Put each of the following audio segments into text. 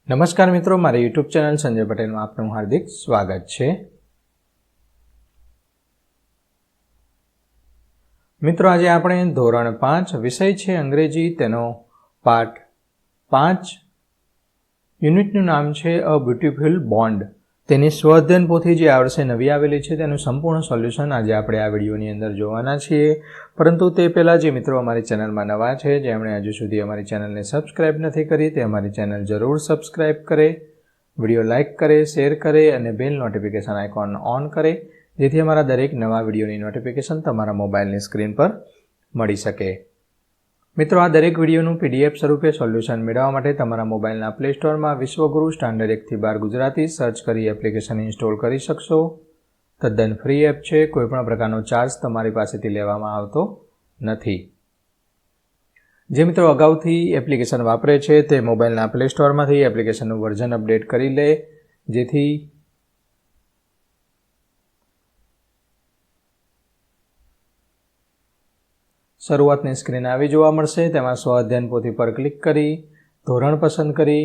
નમસ્કાર મિત્રો, મારી યુટ્યુબ ચેનલ સંજય પટેલમાં આપનું હાર્દિક સ્વાગત છે। મિત્રો, આજે આપણે ધોરણ 5 વિષય છે અંગ્રેજી, તેનો પાઠ 5 યુનિટનું નામ છે અ બ્યુટીફુલ બોન્ડ। તેની સ્વઅધ્યયન પોથી જે આ વર્ષે નવી આવેલી છે તેનું સંપૂર્ણ સોલ્યુશન આજે આપણે આ વિડીયોની અંદર જોવાના છીએ। પરંતુ તે પહેલાં જે મિત્રો અમારી ચેનલમાં નવા છે, જેમણે હજુ સુધી અમારી ચેનલને સબસ્ક્રાઈબ નથી કરી, તે અમારી ચેનલ જરૂર સબસ્ક્રાઈબ કરે, વિડીયો લાઇક કરે, શેર કરે અને બેલ નોટિફિકેશન આઇકોન ઓન કરે, જેથી અમારા દરેક નવા વિડીયોની નોટિફિકેશન તમારા મોબાઈલની સ્ક્રીન પર મળી શકે। મિત્રો, આ દરેક વિડીયોનું PDF સ્વરૂપે સોલ્યુશન મેળવવા માટે તમારા મોબાઈલના પ્લે સ્ટોરમાં વિશ્વગુરુ સ્ટાન્ડર્ડ 1 થી 12 ગુજરાતી સર્ચ કરી એપ્લિકેશન ઇન્સ્ટોલ કરી શકશો। તદ્દન ફ્રી એપ છે, કોઈપણ પ્રકારનો ચાર્જ તમારી પાસેથી લેવામાં આવતો નથી। જે મિત્રો અગાઉથી એપ્લિકેશન વાપરે છે તે મોબાઈલના પ્લે સ્ટોરમાંથી એપ્લિકેશનનું વર્ઝન અપડેટ કરી લે, જેથી શરૂઆતની સ્ક્રીન આવી જોવા મળશે। તેમાં સ્વઅધ્યયન પોથી પર ક્લિક કરી ધોરણ પસંદ કરી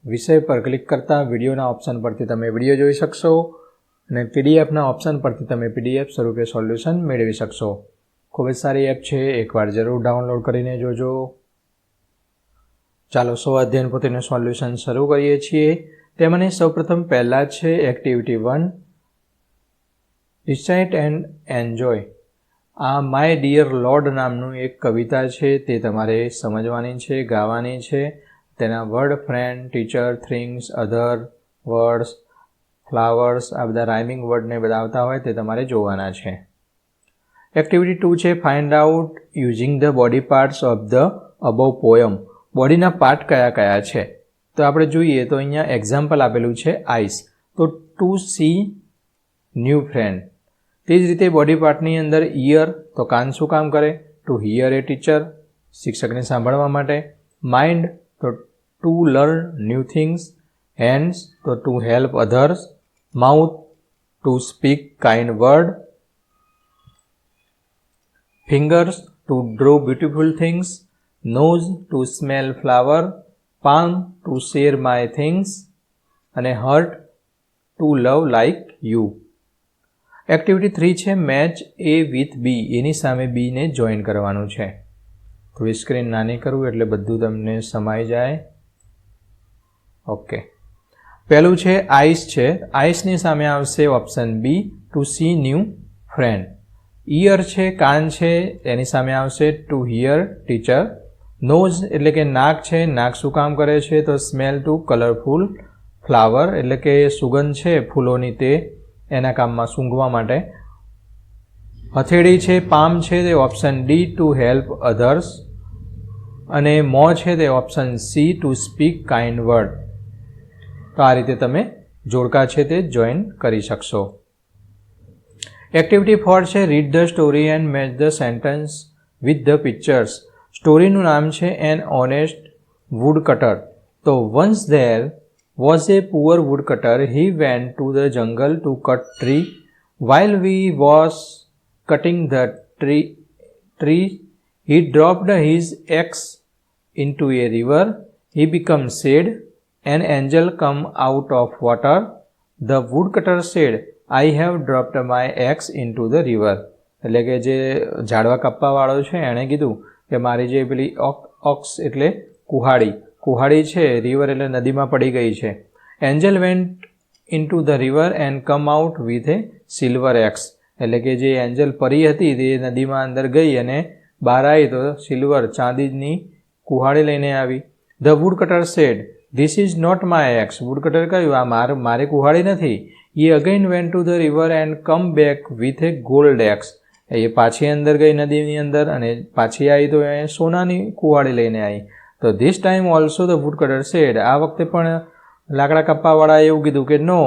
વિષય પર ક્લિક કરતાં વિડીયોના ઓપ્શન પરથી તમે વિડીયો જોઈ શકશો અને PDFના ઓપ્શન પરથી તમે PDF સ્વરૂપે સોલ્યુશન મેળવી શકશો। ખૂબ જ સારી એપ છે, એકવાર જરૂર ડાઉનલોડ કરીને જોજો। ચાલો સ્વઅધ્યયન પોથીનું સોલ્યુશન શરૂ કરીએ છીએ। તેમાંની સૌપ્રથમ પહેલાં છે એક્ટિવિટી 1, રિસાઇટ એન્ડ એન્જોય। આ માય ડિયર લોર્ડ નામનું એક કવિતા છે, તે તમારે સમજવાની છે, ગાવાની છે। તેના વર્ડ ફ્રેન્ડ, ટીચર, થિંગ્સ, અધર, વર્ડ્સ, ફ્લાવર્સ, આ બધા રાઇમિંગ વર્ડને બધા આવતા હોય તે તમારે જોવાના છે। એક્ટિવિટી 2 છે find out using the body parts of the above poem. બોડીના પાર્ટ કયા કયા છે તો આપણે જોઈએ તો અહીંયા એક્ઝામ્પલ આપેલું છે આઈસ, તો ટુ સી ન્યૂ ફ્રેન્ડ। તે જ રીતે બોડી પાર્ટની અંદર ઇયર, તો કાન શું કામ કરે? ટુ હિયર એ ટીચર, શિક્ષકને સાંભળવા માટે। માઇન્ડ, તો to learn new things. Hands, તો to help others. Mouth, to speak kind word. Fingers, to draw beautiful things. Nose, to smell flower. Palm, to share my things અને heart, to love like you. Activity 3 છે match A with B. એની સામે બીને join કરવાનું છે। થોડી screen નાની કરું એટલે બધું તમને સમાઈ જાય। ઓકે, પહેલું છે આઈસ છે, આઈસની સામે આવશે option B, to see new friend. Ear છે, કાન છે, એની સામે આવશે ટુ હિયર ટીચર। નોઝ એટલે કે નાક છે, નાક શું કામ કરે છે? તો સ્મેલ ટુ કલરફુલ ફ્લાવર, એટલે કે સુગંધ છે ફૂલોની, તે એના કામમાં સૂંઘવા માટે। હથેળી છે, પામ છે, તે option D, two help others અને મોં છે તે option C, two speak kind word. તો આ રીતે તમે જોડકા છે તે જોઈન કરી શકશો। એક્ટિવિટી 4 છે read the story and match the sentences with the pictures. સ્ટોરીનું નામ છે એન ઓનેસ્ટ વુડ કટર। તો once there was a poor woodcutter. He went to the jungle to cut tree. While he was cutting the tree, he dropped his axe into a river. He became sad. An angel come out of water. The woodcutter said, I have dropped my axe into the river. એટલે કે જે ઝાડવા કાપવાવાળો છે એણે કીધું કે મારી જે પેલી ઓક્સ એટલે કુહાડી છે, રિવર એટલે નદીમાં પડી ગઈ છે। Angel went into the river and come out with a silver axe, એટલે કે જે એન્જલ પરી હતી તે નદીમાં અંદર ગઈ અને બહાર આવી તો સિલ્વર ચાંદીની કુહાડી લઈને આવી। The woodcutter said, this is not my axe. Woodcutter કહ્યું આ મારી કુહાડી નથી। એ again went to the river and come back with a gold axe, એ પાછી અંદર ગઈ નદીની અંદર અને પાછી આવી તો એ સોનાની કુહાડી લઈને આવી। તો this time also the woodcutter said, આ વખતે પણ લાકડા કાપવાવાળાએ એવું કીધું કે no.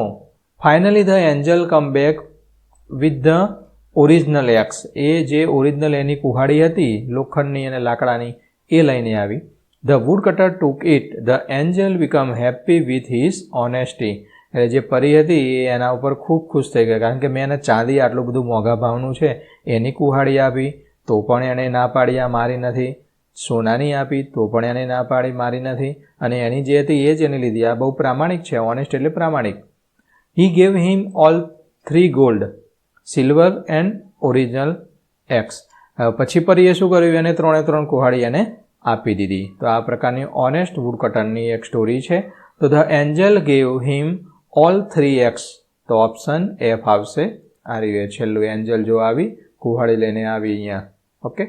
Finally the angel come back with the original axe, એ જે ઓરિજિનલ એની કુહાડી હતી લોખંડની અને લાકડાની એ લઈને આવી। The woodcutter took it, the angel become happy with his honesty, એટલે જે પરી હતી એ એના ઉપર ખૂબ ખુશ થઈ ગયા, કારણ કે મેં એને ચાંદી આટલું બધું મોંઘા ભાવનું છે એની કુહાડી આપી તો પણ એણે ના પાડી, આ મારી નથી। સોનાની આપી તો પણ એને ના પાડી, મારી નથી, અને એની જે હતી એ જ એને લીધી. આ બહુ પ્રામાણિક છે. ઓનેસ્ટ એટલે પ્રામાણિક. હી gave him all 3 gold, silver and original x. પછી પરીએ શું કર્યું? એને 3 કુહાડી એને આપી દીધી. તો આ પ્રકારની ઓનેસ્ટ વુડકટરની એક સ્ટોરી છે. તો the Angel gave him all 3 x. તો ઓપ્શન એફ આવશે. આ રહ્યું છેલ્લું એન્જલ જો આવી કુહાડી લઈને આવી અહીંયા. ઓકે.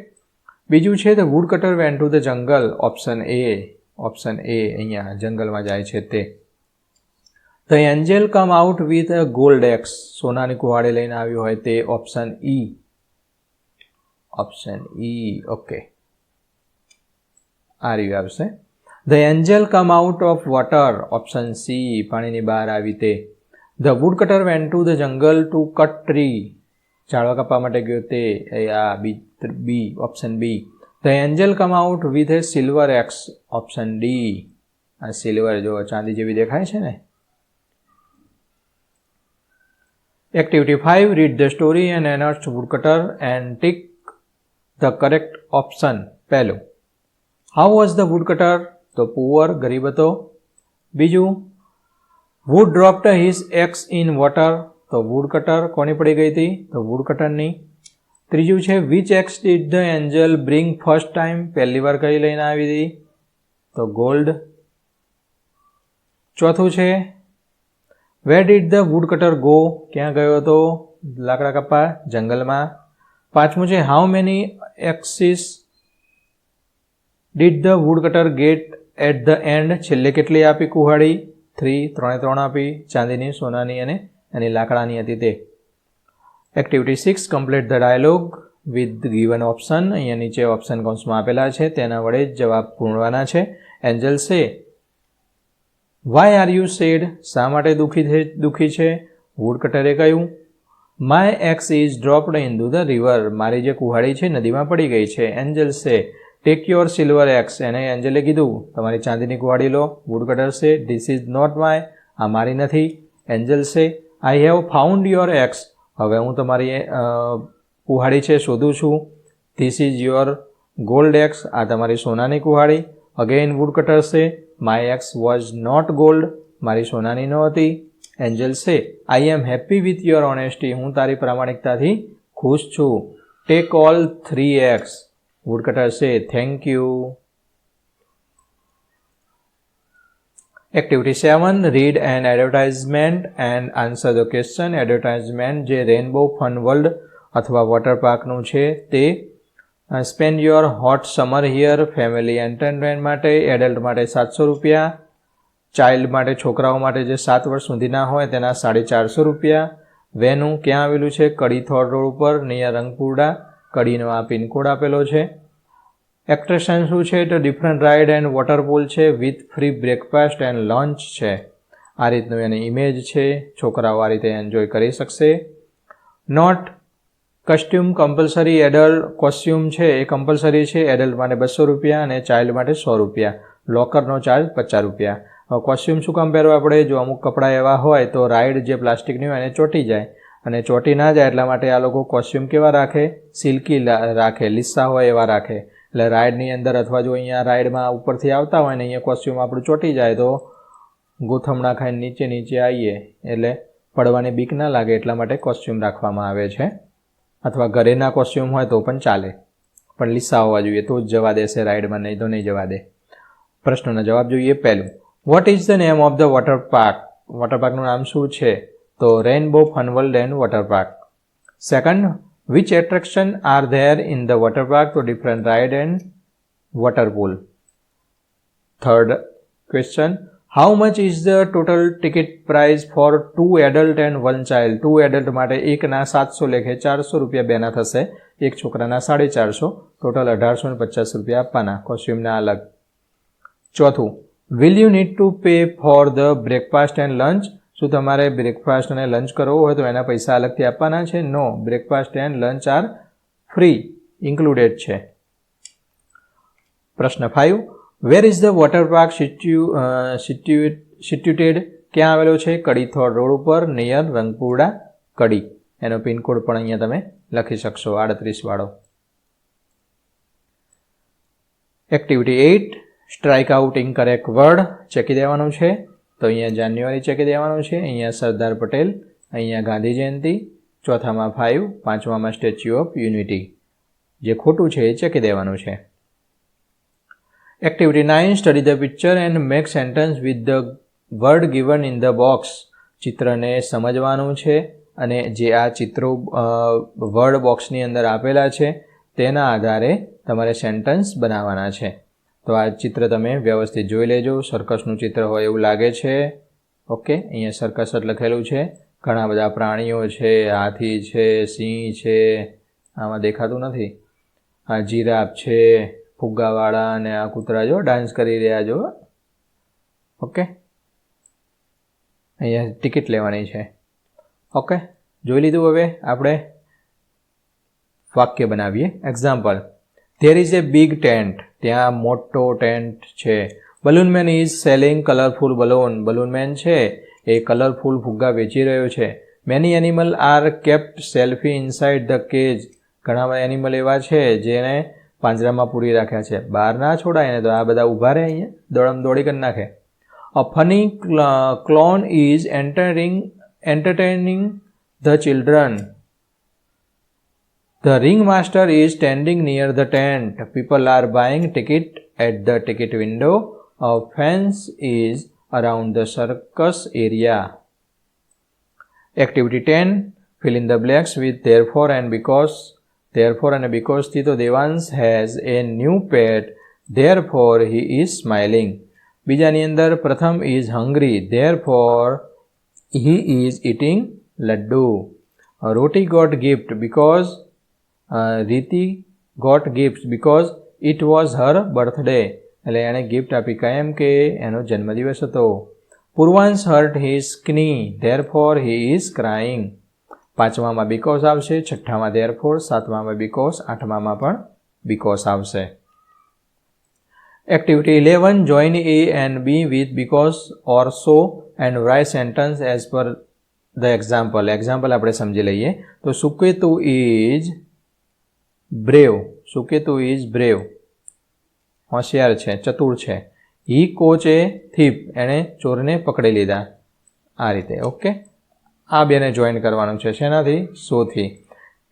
બીજું છે the woodcutter went to the jungle. Option A અહીંયા જંગલમાં જાય છે તે. The angel come out with a gold axe. સોનાની કુહાડી લઈને આવ્યું હોય તે ઓપ્શન ઈ. ઓકે. આ રહ્યું આવશે. The angel come out of water. Option C. પાણીની બહાર આવી તે. The woodcutter went to the jungle to cut tree. ઝાડવા કાપવા માટે ગયો તે. આ B. Option B. The angel come out with a silver axe. Option D. આ સિલ્વર જો ચાંદી જેવી દેખાય છે ને. Activity 5. Read the story and honest woodcutter and tick the correct option. પહેલું, હાઉ વોઝ ધ વુડકટર? તો પુઅર, ગરીબ હતો. બીજું, who dropped his axe in water. તો વુડકટર કોની પડી ગઈ હતી? તો વુડકટરની. ત્રીજું છે which x did the Angel bring first time? પહેલી વાર કઈ લઈને આવી હતી? તો ગોલ્ડ. ચોથું છે where did the woodcutter go? ક્યાં ગયો હતો લાકડા કાપવા? જંગલમાં. પાંચમું છે how many axes did the woodcutter get at the end? છેલ્લે કેટલી આપી કુહાડી? 3 આપી. ચાંદીની, સોનાની અને એની લાકડાની હતી તે. Activity 6. Complete the dialogue with given option. અહીંયા નીચે ઓપ્શન કૌંસમાં આપેલા છે તેના વડે જ જવાબ પૂરવાના છે. એન્જલ સે વાય આર યુ સેડ? શા માટે દુઃખી છે? વુડકટરે કહ્યું my x is dropped in two the river. મારી જે કુહાડી છે નદીમાં પડી ગઈ છે. એન્જલ સે ટેક યોર સિલ્વર એક્સ. એને એન્જલે કીધું તમારી ચાંદીની કુહાડી લો. વુડકટર સે ધીસ ઇઝ નોટ માય. આ મારી નથી. Angel say I have found your axe. હવે હું તમારી કુહાડી છે શોધું છું. This is your gold axe. આ તમારી સોનાની કુહાડી. Again woodcutter say my axe was not gold. મારી સોનાની ન હતી. Angel say I am happy with your honesty. હું તારી પ્રામાણિકતાથી ખુશ છું. Tech all 3 axe. Woodcutter say thank you. Activity 7. Read an advertisement and answer the question. Advertisement જે rainbow fun world અથવા વોટર પાર્કનું છે તે. Spend your hot summer here. Family entertainment માટે. એડલ્ટ માટે 700 રૂપિયા. ચાઇલ્ડ માટે, છોકરાઓ માટે જે 7 વર્ષ સુધીના હોય તેના 450 રૂપિયા. વેનું ક્યાં આવેલું છે? કડી થોર રોડ ઉપર નિયર રંગપુરડા. કડીનો આ પિનકોડ આપેલો છે. એટ્રેક્શન શું છે? તો ડિફરન્ટ રાઇડ એન્ડ વોટરપૂલ છે with free breakfast and lunch છે. આ રીતનું એની ઇમેજ છે. છોકરાઓ આ રીતે એન્જોય કરી શકશે. Not costume compulsory. Adult costume છે એ કમ્પલસરી છે. એડલ્ટ માટે 200 રૂપિયા અને ચાઇલ્ડ માટે 100 રૂપિયા. લોકરનો ચાર્જ 50 રૂપિયા. કોસ્ટ્યુમ શું કામ પહેરવા પડે? જો અમુક કપડાં એવા હોય તો રાઇડ જે પ્લાસ્ટિકની હોય એને ચોંટી જાય અને ચોંટી ના જાય એટલા માટે આ લોકો કોસ્ટ્યુમ કેવા રાખે? સિલ્કી રાખે, લીસા હોય એવા રાખે. એટલે રાઇડની અંદર અથવા જો અહીંયા રાઇડમાં ઉપરથી આવતા હોય ને અહીંયા કોસ્ટ્યુમ આપણું ચોંટી જાય તો ગોથમણા ખાઈને નીચે આવીએ એટલે પડવાની બીક ના લાગે એટલા માટે કોસ્ટ્યુમ રાખવામાં આવે છે. અથવા ઘરેના કોસ્ટ્યુમ હોય તો પણ ચાલે, પણ લીસા હોવા જોઈએ તો જ જવા દેશે રાઇડમાં, નહીં તો નહીં જવા દે. પ્રશ્નોના જવાબ જોઈએ. પહેલું, what is the name of the water park? Water પાર્કનું નામ શું છે? તો rainbow fun world and water park. Second, which attraction are there in the water park? તો different ride and water pool. Third question, how much is the total ticket price for 2 adult and 1 child? 2 adult માટે એકના 700 લેખે 400 રૂપિયા બેના થશે, એક છોકરાના 450, total 1850 રૂપિયા આપવાના, કોસ્ટ્યુમના અલગ. ચોથું, will you need to pay for the breakfast and lunch? શું તમારે બ્રેકફાસ્ટ અને લંચ કરવો હોય તો એના પૈસા અલગથી આપવાના છે? No, breakfast and lunch are free, included છે. પ્રશ્ન 5, where is the water park situated? ક્યાં આવેલો છે? કડીથોડ રોડ ઉપર નિયર રંગપુરડા, કડી. એનો પિનકોડ પણ અહીંયા તમે લખી શકશો, 38 વાળો. Activity 8, strike out incorrect word ચેકી દેવાનું છે. તો અહીંયા જાન્યુઆરી ચેકી દેવાનું છે, અહીંયા સરદાર પટેલ, અહીંયા Gandhi Jayanti, ચોથામાં 5, પાંચમામાં statue of unity. જે ખોટું છે એ ચેકી દેવાનું છે. Activity 9, study the picture and make sentence with the word given in the box. ચિત્રને સમજવાનું છે અને જે આ ચિત્રો વર્ડ બોક્સની અંદર આપેલા છે તેના આધારે તમારે સેન્ટેન્સ બનાવવાના છે. તો આ ચિત્ર તમે વ્યવસ્થિત જોઈ લેજો. સર્કસનું ચિત્ર હોય એવું લાગે છે. ઓકે, અહીંયા સર્કસ જ લખેલું છે. ઘણા બધા પ્રાણીઓ છે, હાથી છે, સિંહ છે, આમાં દેખાતું નથી, આ જીરાફ છે, ફુગ્ગાવાળા, અને આ કૂતરા જો ડાન્સ કરી રહ્યા જો. ઓકે, અહીંયા ટિકિટ લેવાની છે. ઓકે, જોઈ લીધું. હવે આપણે વાક્ય બનાવીએ. Example, there is A big tent. ત્યાં મોટો ટેન્ટ છે. બલૂનમેન ઇઝ સેલિંગ કલરફુલ બલૂન. બલૂનમેન છે એ કલરફુલ ફુગ્ગા વેચી રહ્યો છે. Many animal R kept selfie inside the cage. ઘણા બધા એનિમલ એવા છે જેને પાંજરામાં પૂરી રાખ્યા છે, બહાર ના છોડાય ને તો આ બધા ઊભા રહે, અહીંયા દોડમ દોડી કરી નાખે. A funny clown is entertaining the children. The ringmaster is standing near the tent. People are buying ticket at the ticket window. A fence is around the circus area. Activity 10, fill in the blanks with therefore and because. Therefore and because થી તો Devansh has a new pet, therefore he is smiling. બીજાની અંદર પ્રથમ is hungry, therefore he is eating laddu. Roti got gift because Riti got gifts because it was her birthday. એટલે એણે gift આપી કાયમ કે એનો જન્મદિવસ હતો. Purvansh hurt his knee, therefore he is crying. પાંચમામાં બીકોઝ આવશે, છઠ્ઠામાં therefore, સાતમામાં બીકોઝ, આઠમામાં પણ બીકોઝ આવશે. Activity 11, join A and B with because or so and write sentence as per the example. Example આપણે સમજી લઈએ. તો Suketu is brave. Suketu is brave, હોશિયાર છે, ચતુર છે. હી કોચ એ થીપ. એણે ચોરને પકડી લીધા. આ રીતે. ઓકે, આ બેને જોઈન કરવાનું છે. શેનાથી? સોથી.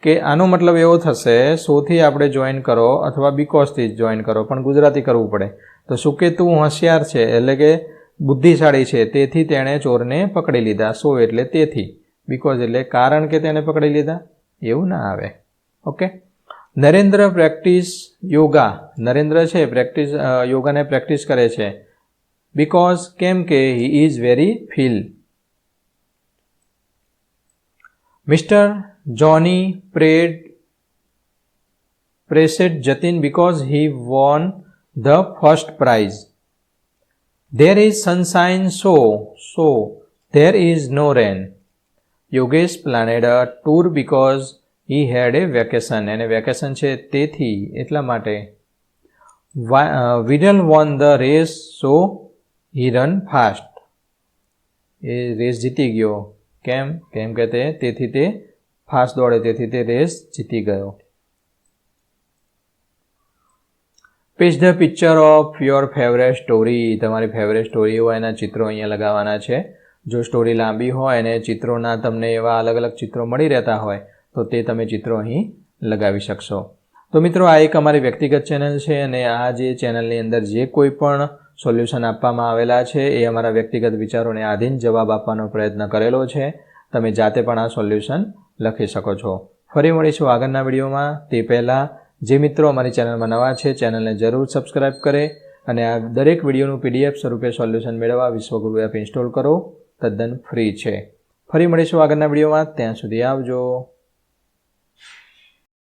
કે આનો મતલબ એવો થશે, સોથી આપણે જોઈન કરો અથવા બીકોઝથી જોઈન કરો, પણ ગુજરાતી કરવું પડે. તો સુકેતુ હોશિયાર છે એટલે કે બુદ્ધિશાળી છે, તેથી તેણે ચોરને પકડી લીધા. સો એટલે તેથી, બીકોઝ એટલે કારણ કે તેને પકડી લીધા, એવું ના આવે. Okay, Narendra practice yoga. Narendra છે યોગાને પ્રેક્ટિસ કરે છે. બીકોઝ કેમ કે he is very fill. Mister Johnny praised Jatin because he won the first prize. There is sunshine so there is no rain. Yogesh planned a tour because he had a vacation. એને vacation છે તેથી, એટલા માટે. Vidal won the race so he ran fast. એ race જીતી ગયો. કેમ કે તેથી તે ફાસ્ટ દોડે, તેથી તે રેસ જીતી ગયો. Page the picture of your favourite story. તમારી ફેવરેટ સ્ટોરી હોય એના ચિત્રો અહીંયા લગાવવાના છે. જો સ્ટોરી લાંબી હોય અને ચિત્રોના તમને એવા અલગ અલગ ચિત્રો મળી રહેતા હોય તો તે તમે ચિત્રો અહીં લગાવી શકશો. તો મિત્રો, આ એક અમારી વ્યક્તિગત ચેનલ છે અને આ જે ચેનલની અંદર જે કોઈ પણ સોલ્યુશન આપવામાં આવેલા છે એ અમારા વ્યક્તિગત વિચારોને આધીન જવાબ આપવાનો પ્રયત્ન કરેલો છે. તમે જાતે પણ આ સોલ્યુશન લખી શકો છો. ફરી મળીશું આગળના વિડીયોમાં. તે પહેલાં જે મિત્રો અમારી ચેનલમાં નવા છે, ચેનલને જરૂર સબસ્ક્રાઈબ કરે અને આ દરેક વિડીયોનું PDF સ્વરૂપે સોલ્યુશન મેળવવા વિશ્વગુરુ એપ ઇન્સ્ટોલ કરો. તદ્દન ફ્રી છે. ફરી મળીશું આગળના વિડીયોમાં. ત્યાં સુધી આવજો.